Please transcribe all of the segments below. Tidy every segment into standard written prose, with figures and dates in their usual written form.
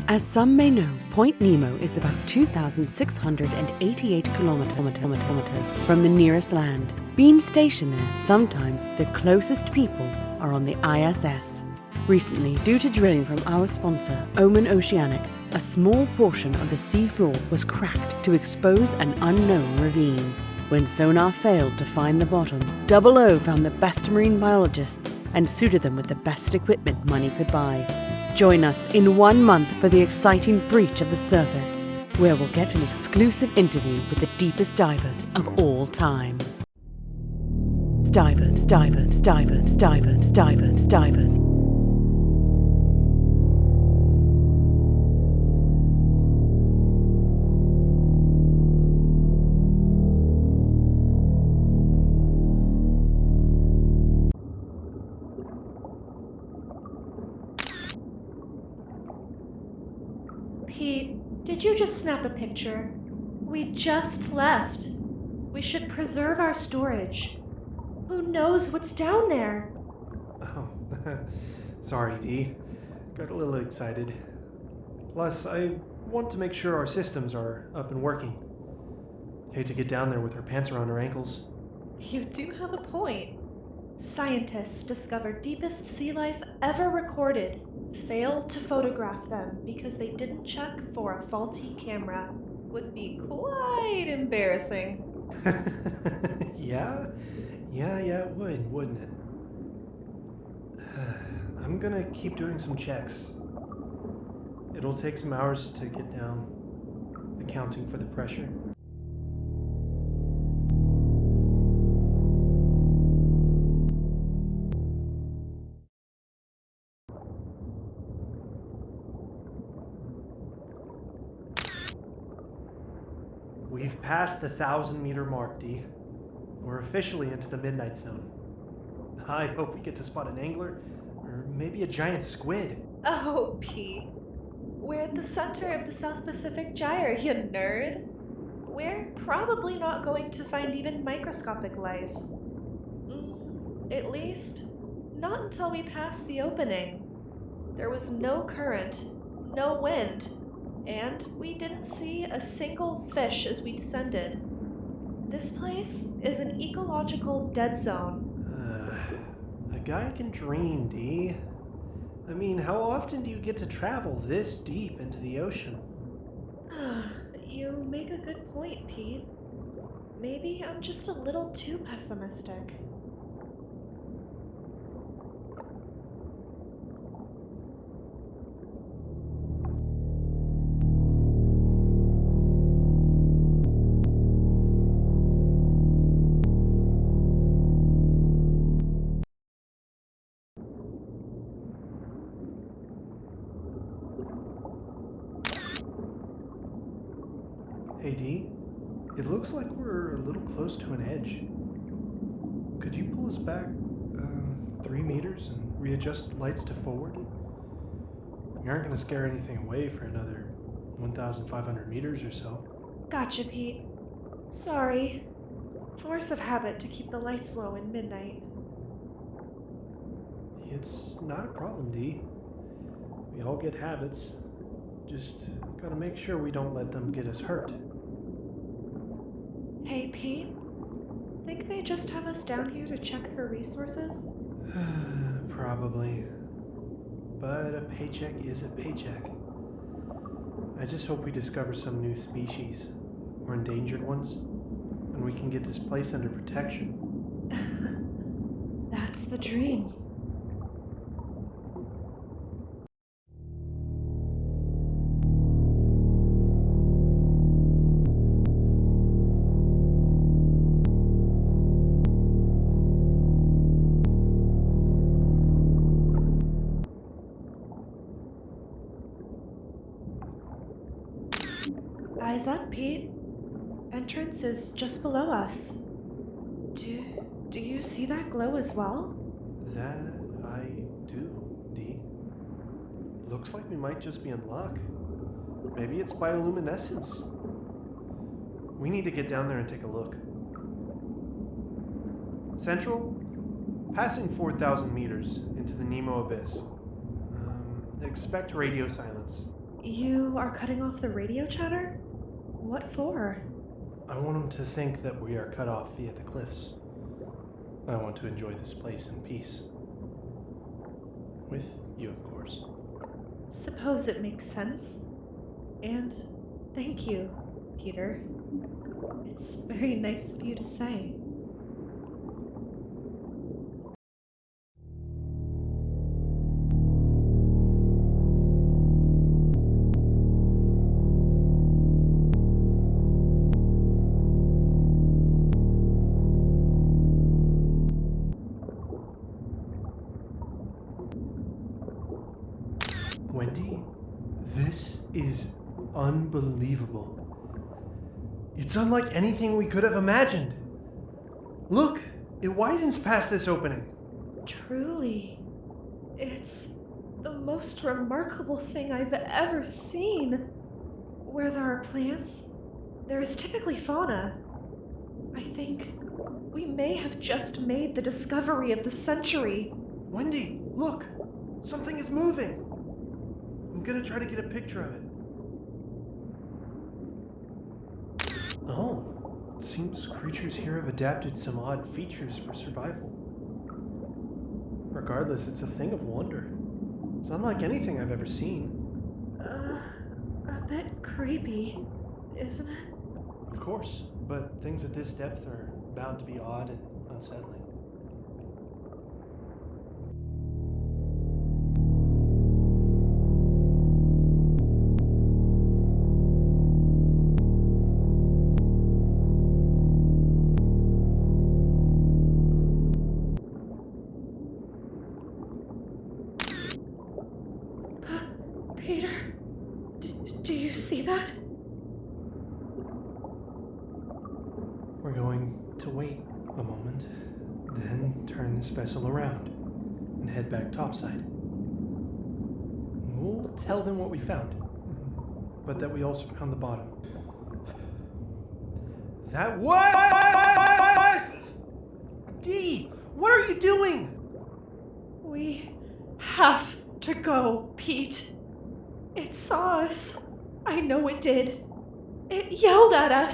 As some may know, Point Nemo is about 2,688 kilometers from the nearest land. Being stationed there, sometimes the closest people are on the ISS. Recently, due to drilling from our sponsor, Omen Oceanic, a small portion of the seafloor was cracked to expose an unknown ravine. When sonar failed to find the bottom, Double O found the best marine biologists and suited them with the best equipment money could buy. Join us in 1 month for the exciting breach of the surface, where we'll get an exclusive interview with the deepest divers of all time. Divers. Pete, did you just snap a picture? We just left. We should preserve our storage. Who knows what's down there? Oh, sorry, Dee. Got a little excited. Plus, I want to make sure our systems are up and working. Hate to get down there with our pants around our ankles. You do have a point. Scientists discovered deepest sea life ever recorded, failed to photograph them because they didn't check for a faulty camera. Would be quite embarrassing. Yeah, it would, wouldn't it? I'm gonna keep doing some checks. It'll take some hours to get down, accounting for the pressure. We've passed the 1,000-meter mark, Dee. We're officially into the midnight zone. I hope we get to spot an angler, or maybe a giant squid. Oh, Pete. We're at the center of the South Pacific Gyre, you nerd. We're probably not going to find even microscopic life. At least, not until we pass the opening. There was no current, no wind, and we didn't see a single fish as we descended. This place is an ecological dead zone. A guy can dream, Dee. I mean, how often do you get to travel this deep into the ocean? You make a good point, Pete. Maybe I'm just a little too pessimistic. Hey, Dee. It looks like we're a little close to an edge. Could you pull us back 3 meters and readjust the lights to forward? We aren't going to scare anything away for another 1,500 meters or so. Gotcha, Pete. Sorry. Force of habit to keep the lights low in midnight. It's not a problem, Dee. We all get habits. Just gotta make sure we don't let them get us hurt. Hey, Pete. Think they just have us down here to check for resources? Probably. But a paycheck is a paycheck. I just hope we discover some new species, or endangered ones, and we can get this place under protection. That's the dream. Eyes up, Pete. Entrance is just below us. Do you see that glow as well? That I do, Dee. Looks like we might just be in luck. Maybe it's bioluminescence. We need to get down there and take a look. Central, passing 4,000 meters into the Nemo abyss. Expect radio silence. You are cutting off the radio chatter? What for? I want them to think that we are cut off via the cliffs. I want to enjoy this place in peace. With you, of course. Suppose it makes sense. And thank you, Peter. It's very nice of you to say. Wendy, this is unbelievable. It's unlike anything we could have imagined. Look, it widens past this opening. Truly, it's the most remarkable thing I've ever seen. Where there are plants, there is typically fauna. I think we may have just made the discovery of the century. Wendy, look! Something is moving! I'm gonna try to get a picture of it. Oh, it seems creatures here have adapted some odd features for survival. Regardless, it's a thing of wonder. It's unlike anything I've ever seen. A bit creepy, isn't it? Of course, but things at this depth are bound to be odd and unsettling. Peter, do you see that? We're going to wait a moment, then turn this vessel around and head back topside. We'll tell them what we found, but that we also found the bottom. That what? Dee, what are you doing? We have to go, Pete. It saw us. I know it did. It yelled at us.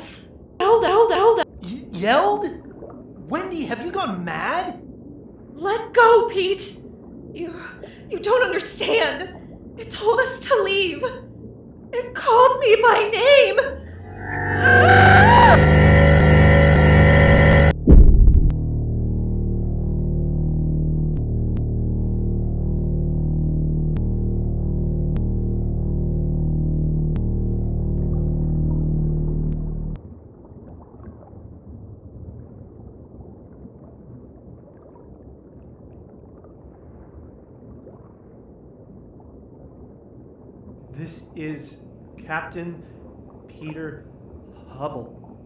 Yelled. Yelled? Wendy, have you gone mad? Let go, Pete. You don't understand. It told us to leave. It called me by name. Ah! This is Captain Peter Hubble.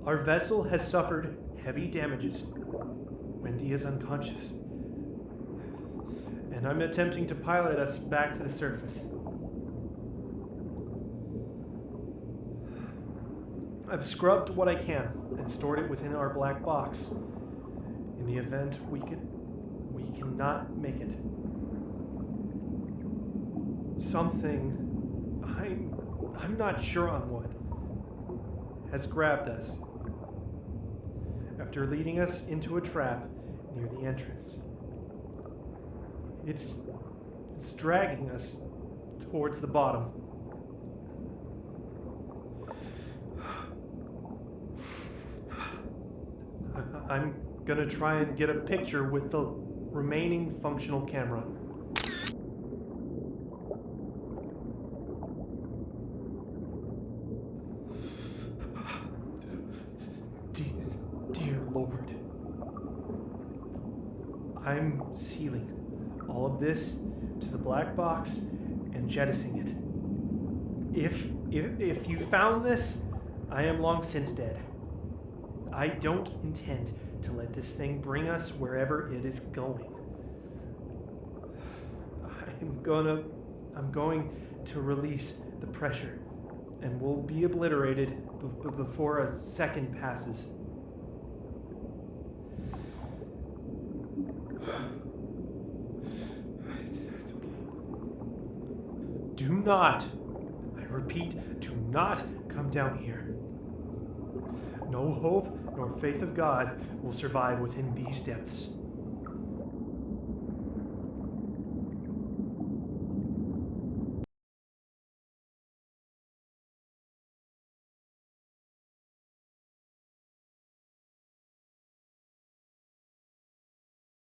Our vessel has suffered heavy damages. Wendy is unconscious. And I'm attempting to pilot us back to the surface. I've scrubbed what I can and stored it within our black box. In the event we cannot make it. Something, I'm not sure on what, has grabbed us after leading us into a trap near the entrance. It's dragging us towards the bottom. I'm gonna try and get a picture with the remaining functional camera. Dear Lord. I'm sealing all of this to the black box and jettisoning it. If you found this, I am long since dead. I don't intend to let this thing bring us wherever it is going. I'm going to release the pressure, and we'll be obliterated before a second passes. It's okay. Do Do not, I repeat, do not come down here. No hope nor faith of God will survive within these depths.